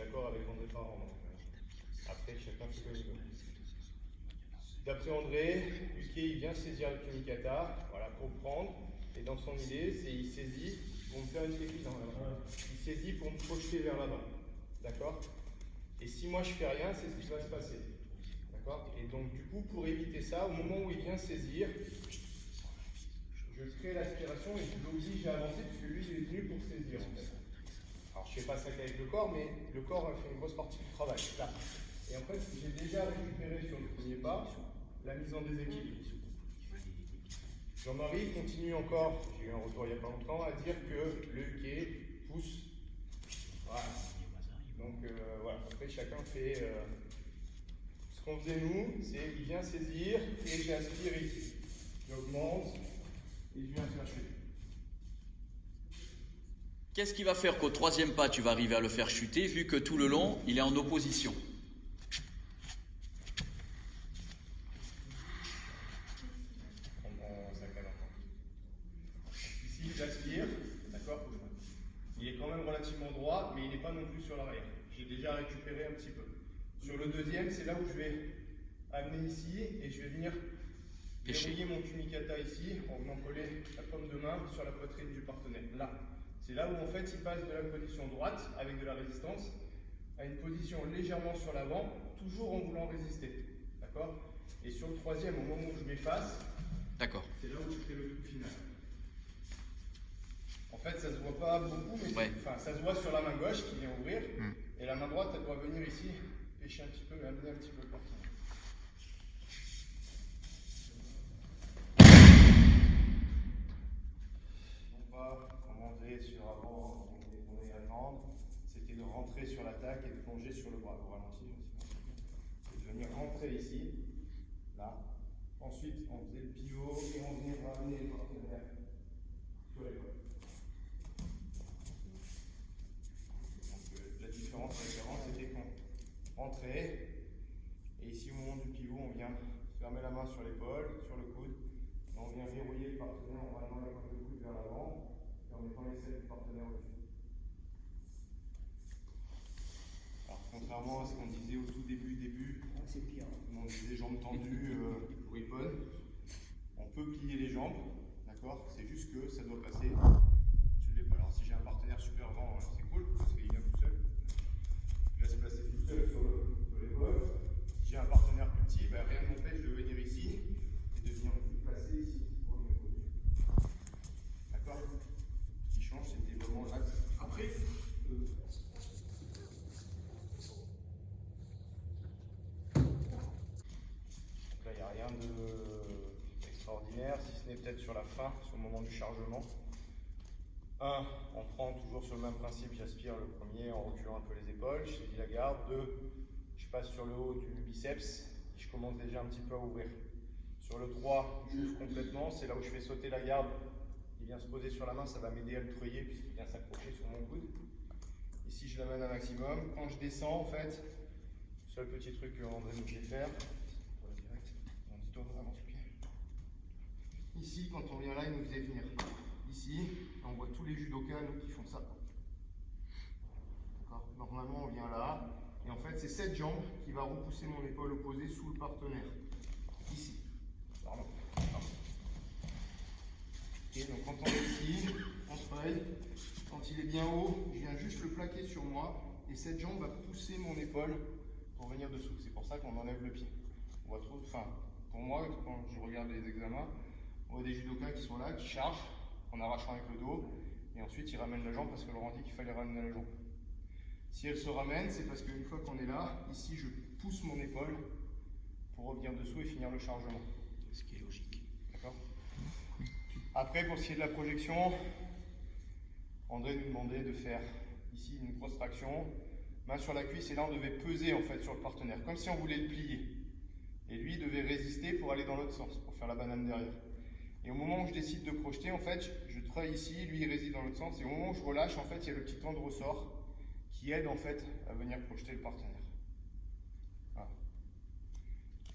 d'accord avec André Parent. Après, chacun fait comme il veut. D'après André, Uke, il vient saisir le Kumikata, voilà, pour prendre. Et dans son idée, c'est il saisit pour me faire une technique dans la main. Il saisit pour me projeter vers l'avant. D'accord? Et si moi je fais rien, c'est ce qui va se passer. D'accord? Et donc du coup, pour éviter ça, au moment où il vient saisir, je crée l'aspiration et je l'oblige à avancer parce que lui, il est venu pour saisir en fait. Alors je ne fais pas ça qu'avec le corps, mais le corps fait une grosse partie du travail. Là. Et en fait, j'ai déjà récupéré sur le premier pas la mise en déséquilibre. Jean-Marie continue encore, j'ai eu un retour il n'y a pas longtemps, à dire que le Uke pousse. Voilà. Donc voilà, après chacun fait ce qu'on faisait nous, c'est il vient saisir et j'aspire ici. J'augmente et je viens faire chuter. Qu'est-ce qui va faire qu'au troisième pas, tu vas arriver à le faire chuter, vu que tout le long, il est en opposition? Ici, j'aspire, d'accord? Il est quand même relativement droit, mais il n'est pas non plus sur l'arrière. J'ai déjà récupéré un petit peu. Sur le deuxième, c'est là où je vais amener ici et je vais venir verrouiller mon kumikata ici en venant coller la paume de main sur la poitrine du partenaire. Là. C'est là où en fait il passe de la position droite avec de la résistance à une position légèrement sur l'avant, toujours en voulant résister. D'accord? Et sur le troisième, au moment où je m'efface, c'est là où je fais le coup final. En fait, ça se voit pas beaucoup, mais ça se voit sur la main gauche qui vient ouvrir, et la main droite, elle doit venir ici, pêcher un petit peu, amener un petit peu le partenaire. On va commander sur avant, on est à attendre, c'était de rentrer sur l'attaque et de plonger sur le bras, au ralenti. Et de venir rentrer ici, là. Ensuite, on faisait le pivot et on venait ramener le partenaire sur les bras. La différence, c'était qu'on rentrait, et ici au moment du pivot, on vient fermer la main sur l'épaule, sur le coude, et on vient verrouiller le partenaire en ramenant la main de coude vers l'avant, et en mettant les selles du partenaire au-dessus. Alors contrairement à ce qu'on disait au tout début, c'est pire. On disait jambes tendues, weapon, on peut plier les jambes, d'accord? C'est juste que ça doit passer sur l'épaule. Alors si j'ai un partenaire super grand, c'est cool, parce qu'il vient tout seul. Il va se placer tout seul sur l'épaule. Si j'ai un partenaire plus petit, rien ne m'empêche de venir ici et de venir me placer ici pour le mettre au-dessus. D'accord? Ce qui change, c'était vraiment l'axe. Après, là, il n'y a rien d'extraordinaire, si ce n'est peut-être sur la fin, sur le moment du chargement. 1, on prend toujours sur le même principe, j'aspire le premier en reculant un peu les épaules, je saisis la garde. 2, je passe sur le haut du biceps et je commence déjà un petit peu à ouvrir. Sur le 3, j'ouvre complètement, c'est là où je fais sauter la garde, il vient se poser sur la main, ça va m'aider à le treuiller puisqu'il vient s'accrocher sur mon coude. Ici, je l'amène un maximum. Quand je descends, en fait, le seul petit truc qu'André nous fait faire, on dit toi, avance le pied. Ici, quand on vient là, il nous faisait venir. Ici, on voit tous les judokas nous, qui font ça. Normalement, on vient là, et en fait, c'est cette jambe qui va repousser mon épaule opposée sous le partenaire. Ici. Pardon. Ok, donc quand on est ici, on se treuille. Quand il est bien haut, je viens juste le plaquer sur moi, et cette jambe va pousser mon épaule pour venir dessous. C'est pour ça qu'on enlève le pied. On voit trop, pour moi, quand je regarde les examens, on voit des judokas qui sont là, qui chargent, en arrachant avec le dos, et ensuite ils ramènent la jambe parce que leur on dit qu'il fallait ramener la jambe. Si elle se ramène, c'est parce qu'une fois qu'on est là, ici je pousse mon épaule pour revenir dessous et finir le chargement. Ce qui est logique. D'accord? Après, pour ce qui est de la projection, André nous demandait de faire ici une grosse traction, main sur la cuisse, et là on devait peser en fait sur le partenaire, comme si on voulait le plier. Et lui devait résister pour aller dans l'autre sens, pour faire la banane derrière. Et au moment où je décide de projeter, en fait, je treuille ici, lui il résiste dans l'autre sens, et au moment où je relâche, en fait, il y a le petit temps de ressort qui aide en fait à venir projeter le partenaire. Voilà.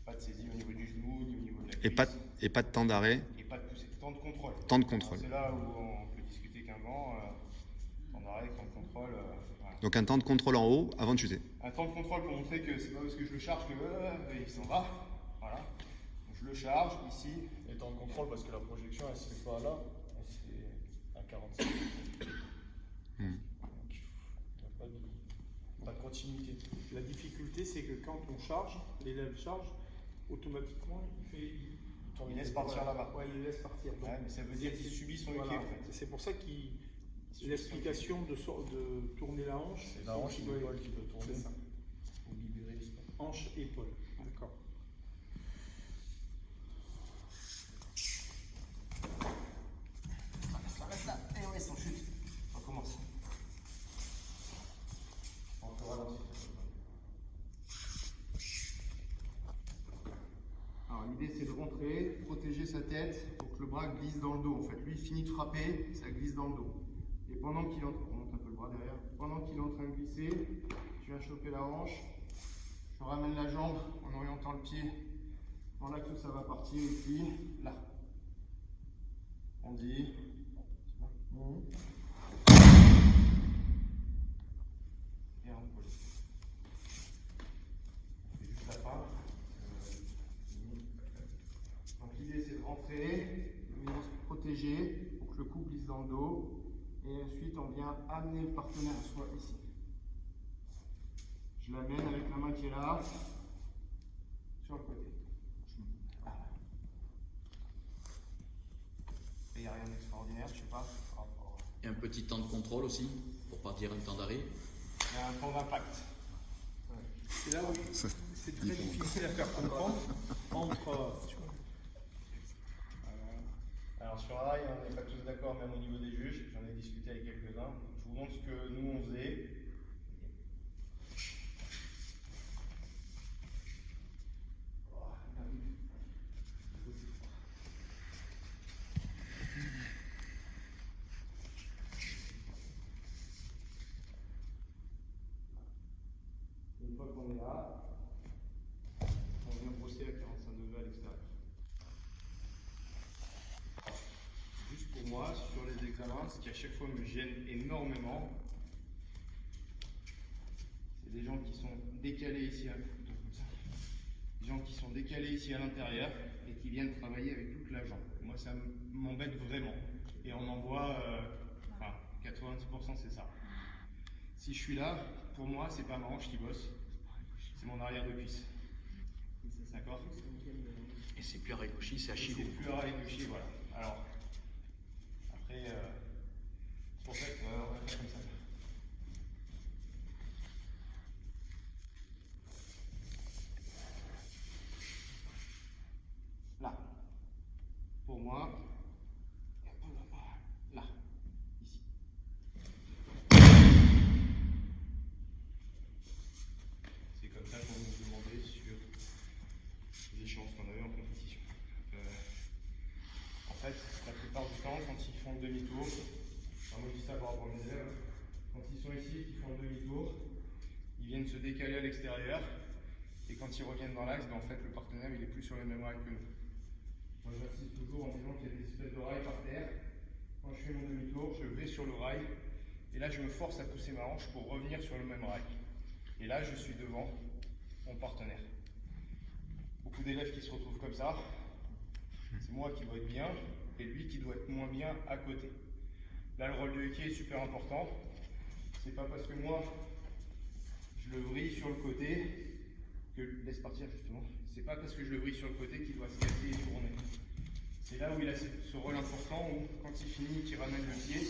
Pas de saisie au niveau du genou, ni au niveau de la cuisse. Et pas de temps d'arrêt. Et pas de poussée, temps de contrôle. Temps de contrôle. C'est là où on peut discuter qu'un vent, temps d'arrêt, temps de contrôle. Voilà. Donc un temps de contrôle en haut avant de chuter. Un temps de contrôle pour montrer que c'est pas parce que je le charge que il s'en va. Voilà. Donc, je le charge ici. Et temps de contrôle parce que la projection elle se fait pas là, elle se fait à 45. Donc il n'y a pas de continuité. La difficulté, c'est que quand on charge, l'élève charge, automatiquement, Il laisse partir là-bas. Ouais, il laisse partir. Donc, Ouais, mais ça veut dire qu'il subit son voilà. équipe en fait. C'est pour ça qu'il l'explication de tourner la hanche. C'est la hanche et l'épaule qui peut tourner. C'est ça. Pour libérer l'espace. Hanche, épaule. D'accord. Reste là. Et ouais, sans chute. On commence. On peut ralentir. Alors l'idée c'est de rentrer, protéger sa tête pour que le bras glisse dans le dos. En fait, lui il finit de frapper, ça glisse dans le dos. Et pendant qu'il est on monte un peu le bras derrière. Pendant qu'il est en train de glisser, je viens choper la hanche, je ramène la jambe en orientant le pied dans l'axe où ça va partir ici, là. On dit. Et on pose. On fait juste la fin. Donc l'idée c'est de rentrer, de venir se protéger pour que le cou glisse dans le dos. Et ensuite on vient amener le partenaire à soi ici. Je l'amène avec la main qui est là, sur le côté. Voilà. Et il n'y a rien d'extraordinaire, je sais pas, par rapport. Et un petit temps de contrôle aussi, pour pas dire un temps d'arrêt. Il y a un temps d'impact. C'est là où c'est très difficile à faire comprendre entre. Alors sur rail, on n'est pas tous d'accord, même au niveau des juges. J'en ai discuté avec quelques-uns. Je vous montre ce que nous on faisait. Une fois qu'on est là, on vient brosser à 45 degrés à l'extérieur. Juste pour moi, sur les examens, ce qui à chaque fois me gêne énormément, c'est des gens qui sont décalés ici, comme ça. Des gens qui sont décalés ici à l'intérieur et qui viennent travailler avec toute la jambe. Moi, ça m'embête vraiment. Et on en voit, 90% c'est ça. Si je suis là, pour moi, c'est pas ma hanche qui bosse, c'est mon arrière de cuisse. D'accord? Et c'est plus arrière gauchis, c'est Achille. C'est plus arrière gauchis, voilà. Alors, après, c'est pour ça qu'on va faire comme ça. Là. Pour moi, là. Ici. C'est comme ça qu'on nous demandait sur les échéances qu'on avait en compétition. En fait, la plupart du temps, quand ils font le demi-tour, moi je dis ça par rapport à mes élèves, quand ils sont ici et qu'ils font le demi-tour, ils viennent se décaler à l'extérieur, et quand ils reviennent dans l'axe, en fait le partenaire il est plus sur les mêmes rails que nous. Moi j'insiste toujours en disant qu'il y a des espèces de rails par terre. Quand je fais mon demi-tour, je vais sur le rail, et là je me force à pousser ma hanche pour revenir sur le même rail. Et là je suis devant mon partenaire. Beaucoup d'élèves qui se retrouvent comme ça, c'est moi qui dois être bien et lui qui doit être moins bien à côté. Là, le rôle de équipe est super important. C'est pas parce que moi je le vrille sur le côté que laisse partir justement. C'est pas parce que je le vrille sur le côté qu'il doit se casser et tourner. C'est là où il a ce rôle important où quand il finit, qu'il ramène le pied,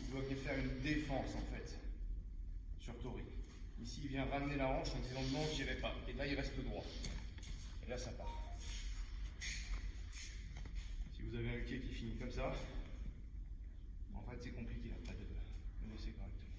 il doit venir faire une défense en fait sur Tori. Ici, il vient ramener la hanche en disant non, j'irai pas. Et là, il reste droit. Et là, ça part. Si vous avez un pied qui finit comme ça, en fait, c'est compliqué après de laisser correctement.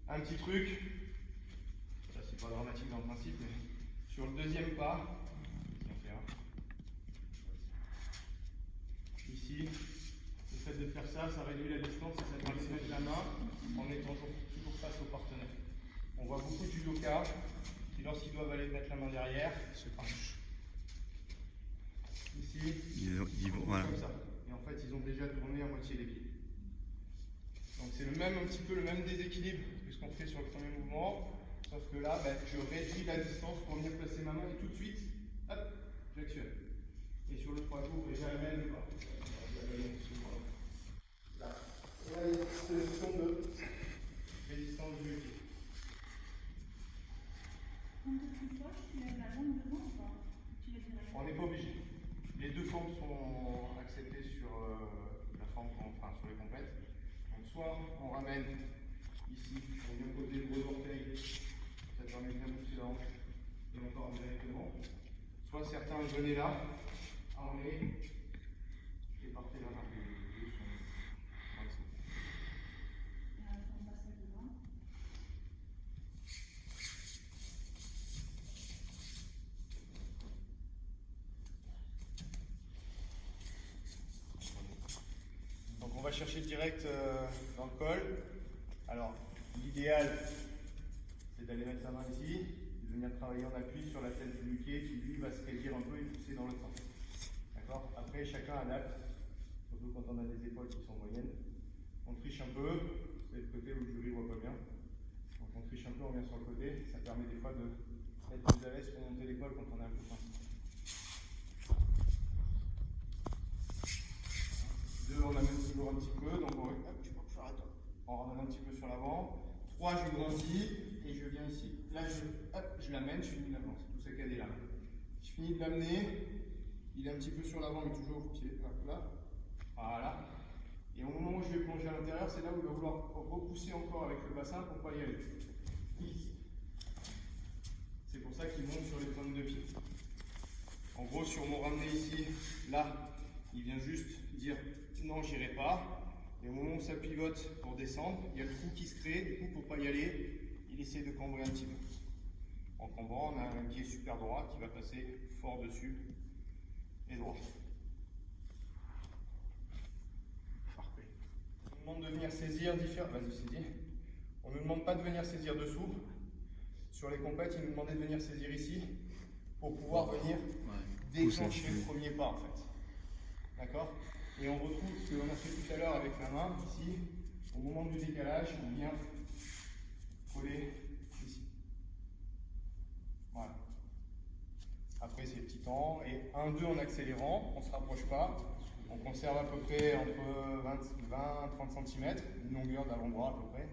Un petit truc, ça c'est pas dramatique dans le principe, mais sur le deuxième pas, si on fait un, ici, le fait de faire ça, ça réduit la distance et ça permet de mettre la main en étant toujours face au partenaire. On voit beaucoup de judokas qui, lorsqu'ils doivent aller mettre la main derrière, se penchent. Ici, Ils vont, voilà. comme ça. Et en fait, ils ont déjà tourné à moitié les pieds. Donc c'est un petit peu le même déséquilibre que ce qu'on concentré sur le premier mouvement, sauf que là, je réduis la distance pour venir placer ma main et tout de suite, hop, j'actionne. Et sur le 3 jours, et j'amène le bras. Là, et là, il y a une solution de résistance du pied. Quand tu poches, tu lèves la jambe devant ou pas? Tu lèves la On n'est pas obligé. Les deux formes sont acceptées sur la forme, enfin sur les complètes. Donc soit on ramène ici, on vient poser le gros orteil, ça permet de bien pousser la hanche et encore directement. Soit certains venaient là, emmener et partez là-bas. Les deux sont acceptés. Et à la fin, on passe à devant. Donc on va chercher direct dans le col. Alors l'idéal c'est d'aller mettre sa main ici, de venir travailler en appui sur la tête du muquet qui lui va se raidir un peu et pousser dans l'autre sens. D'accord? Après chacun adapte, surtout quand on a des épaules qui sont moyennes. On triche un peu, c'est le côté où le jury voit pas bien. Donc on triche un peu, on vient sur le côté, ça permet des fois de être plus à l'aise pour monter l'épaule quand on est un peu coincé. 2, on amène toujours un petit peu, donc on ramène un petit peu sur l'avant. 3, je grandis et je viens ici. Là, je l'amène, je finis l'avant. C'est tout ça qu'elle est là. Je finis de l'amener, il est un petit peu sur l'avant, mais toujours au pied. Hop là. Voilà. Et au moment où je vais plonger à l'intérieur, c'est là où il va vouloir repousser encore avec le bassin pour ne pas y aller. Ici. C'est pour ça qu'il monte sur les pointes de pied. En gros, sur mon ramené ici, là, il vient juste dire non, j'irai pas. Et au moment où ça pivote pour descendre, il y a le trou qui se crée. Du coup, pour pas y aller, il essaie de cambrer un petit peu. En cambrant, on a un pied super droit qui va passer fort dessus et droit. Parfait. On nous demande de venir saisir différents. Vas-y, saisis. On ne nous demande pas de venir saisir dessous. Sur les compètes, il nous demandait de venir saisir ici pour pouvoir venir déclencher le premier pas en fait. D'accord? Et on retrouve ce qu'on a fait tout à l'heure avec la main, ici, au moment du décalage, on vient coller ici. Voilà. Après c'est le petit temps, et 1-2 en accélérant, on ne se rapproche pas, on conserve à peu près entre 20-30 cm, une longueur d'avant-bras à peu près.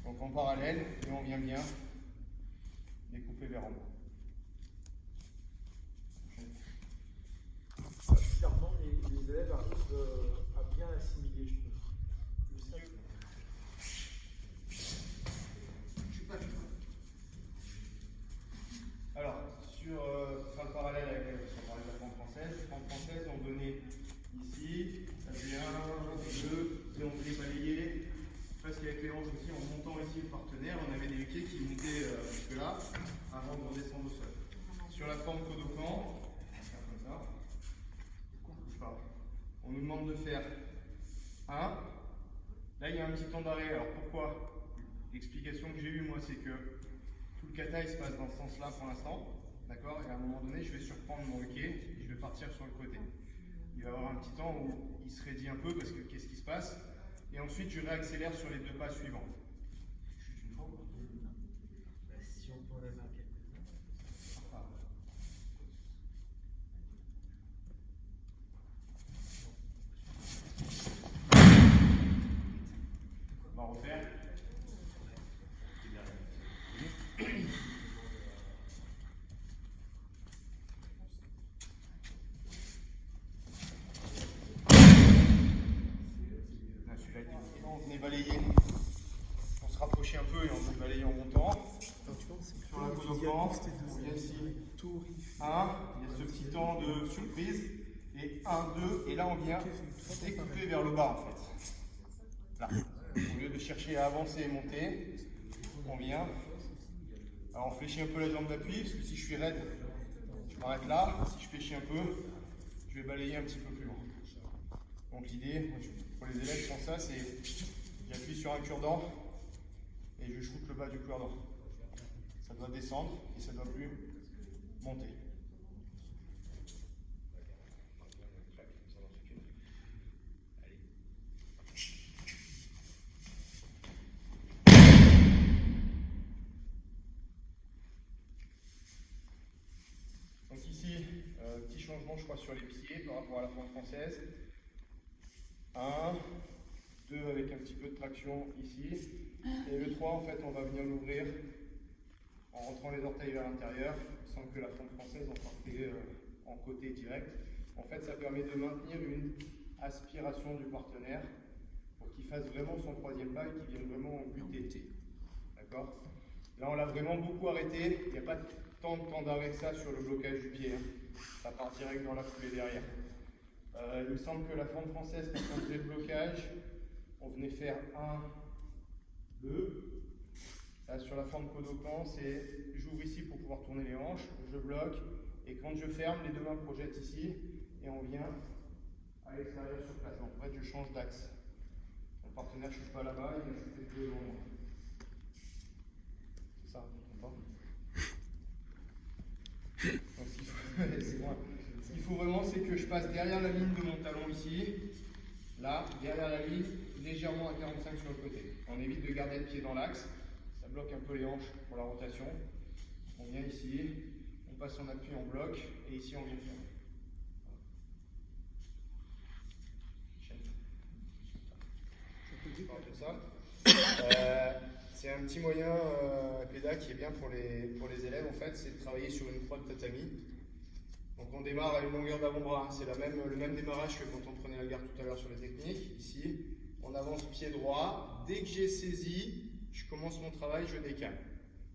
Donc en parallèle, et on vient bien découper vers en bas. Clairement, les élèves arrivent à bien assimiler, je trouve. Alors, pour faire le parallèle avec la forme française, on venait ici, ça faisait 1, 2, et on venait balayer, presque avec les hanches aussi, en montant ici le partenaire, on avait des pieds qui montaient jusque là, avant de redescendre au sol. Sur la forme Kodokan, comme ça, on nous demande de faire 1. Là, il y a un petit temps d'arrêt. Alors pourquoi? L'explication que j'ai eue, moi, c'est que tout le kata, il se passe dans ce sens-là pour l'instant. D'accord? Et à un moment donné, je vais surprendre mon hockey et je vais partir sur le côté. Il va y avoir un petit temps où il se raidit un peu parce que qu'est-ce qui se passe? Et ensuite, je réaccélère sur les 2 pas suivants. Chute une fois ou pas? Si on peut en avoir quelques-uns. On va refaire. Celui-là, on venait balayer. On se rapprochait un peu et on venait balayer en montant. Sur la Kodokan, on vient ici. 1, il y a ce petit temps de surprise. Et 1, 2, et là on vient découper vers le bas en fait. Là. Au lieu de chercher à avancer et monter, on vient. Alors on fléchit un peu la jambe d'appui, parce que si je suis raide, je m'arrête là. Si je fléchis un peu, je vais balayer un petit peu plus loin. Donc l'idée, pour les élèves qui font ça, c'est j'appuie sur un cure-dent et je shoote le bas du cure-dent. Ça doit descendre et ça ne doit plus monter. sur les pieds par rapport à la fente française. 1, 2 avec un petit peu de traction ici. Et le 3, en fait, on va venir l'ouvrir en rentrant les orteils vers l'intérieur, sans que la fente française en parte en côté direct. En fait, ça permet de maintenir une aspiration du partenaire pour qu'il fasse vraiment son troisième pas et qu'il vienne vraiment buter. D'accord? Là, on l'a vraiment beaucoup arrêté. Il n'y a pas tant de temps d'arrêt que ça sur le blocage du pied. Hein. Ça part direct dans la foulée derrière. Il me semble que la fente française, quand on faisait le blocage, on venait faire 1, 2. Là, sur la forme Kodokan, c'est j'ouvre ici pour pouvoir tourner les hanches, je bloque, et quand je ferme, les deux mains projettent ici, et on vient à l'extérieur sur place. Donc en fait, je change d'axe. Mon partenaire ne chute pas là-bas, il vient chuter plus devant moi. C'est ça, tu comprends? Donc, c'est moi. Ce qu'il faut vraiment, c'est que je passe derrière la ligne de mon talon ici, là, derrière la ligne, légèrement à 45 sur le côté. On évite de garder le pied dans l'axe, ça bloque un peu les hanches pour la rotation. On vient ici, on passe son appui en bloc, et ici on vient fermer. C'est un petit moyen PEDA qui est bien pour les élèves en fait, c'est de travailler sur une croix de tatami. Donc on démarre à une longueur d'avant-bras, c'est le même démarrage que quand on prenait la garde tout à l'heure sur les techniques. Ici, on avance pied droit, dès que j'ai saisi, je commence mon travail, je décale.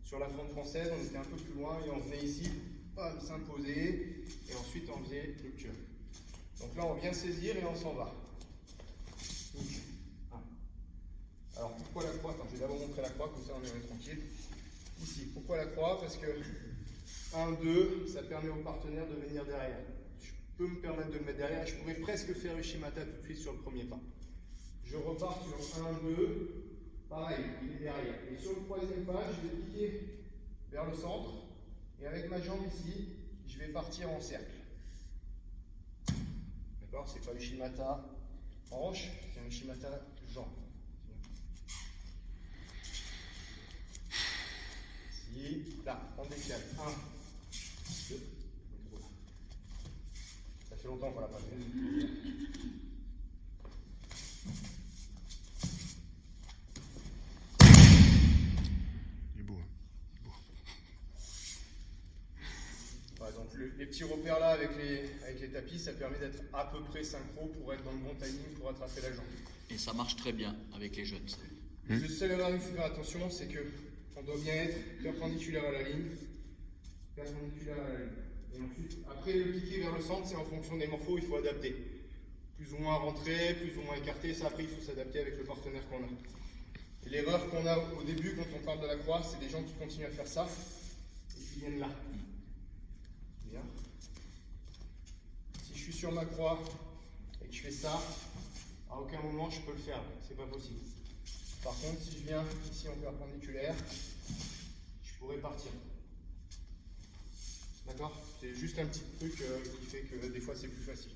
Sur la fente française, on était un peu plus loin et on venait ici, bam, s'imposer, et ensuite on faisait rupture. Donc là on vient saisir et on s'en va. Alors pourquoi la croix? Attends, je vais d'abord montrer la croix, comme ça on est tranquille. Ici, pourquoi la croix? Parce que 1, 2, ça permet au partenaire de venir derrière. Je peux me permettre de le mettre derrière et je pourrais presque faire Ushimata tout de suite sur le premier pas. Je repars sur 1, 2, pareil, il est derrière. Et sur le troisième pas, je vais piquer vers le centre et avec ma jambe ici, je vais partir en cercle. D'accord? C'est pas Ushimata hanche, c'est un Ushimata jambe. Là, on décale. 1, 2, ça fait longtemps qu'on l'a pas fait. Il est beau. Voilà, donc les petits repères là avec les tapis, ça permet d'être à peu près synchro pour être dans le bon timing pour attraper la jambe. Et ça marche très bien avec les jeunes. Le seul erreur qu'il faut faire attention, c'est que on doit bien être perpendiculaire à la ligne. Perpendiculaire à la ligne. Et ensuite, après le piquer vers le centre, c'est en fonction des morphos, il faut adapter. Plus ou moins rentré, plus ou moins écarté, ça après il faut s'adapter avec le partenaire qu'on a. Et l'erreur qu'on a au début quand on parle de la croix, c'est des gens qui continuent à faire ça et qui viennent là. Bien. Si je suis sur ma croix et que je fais ça, à aucun moment je peux le faire, c'est pas possible. Par contre, si je viens ici en perpendiculaire, je pourrais partir. D'accord? C'est juste un petit truc qui fait que des fois c'est plus facile.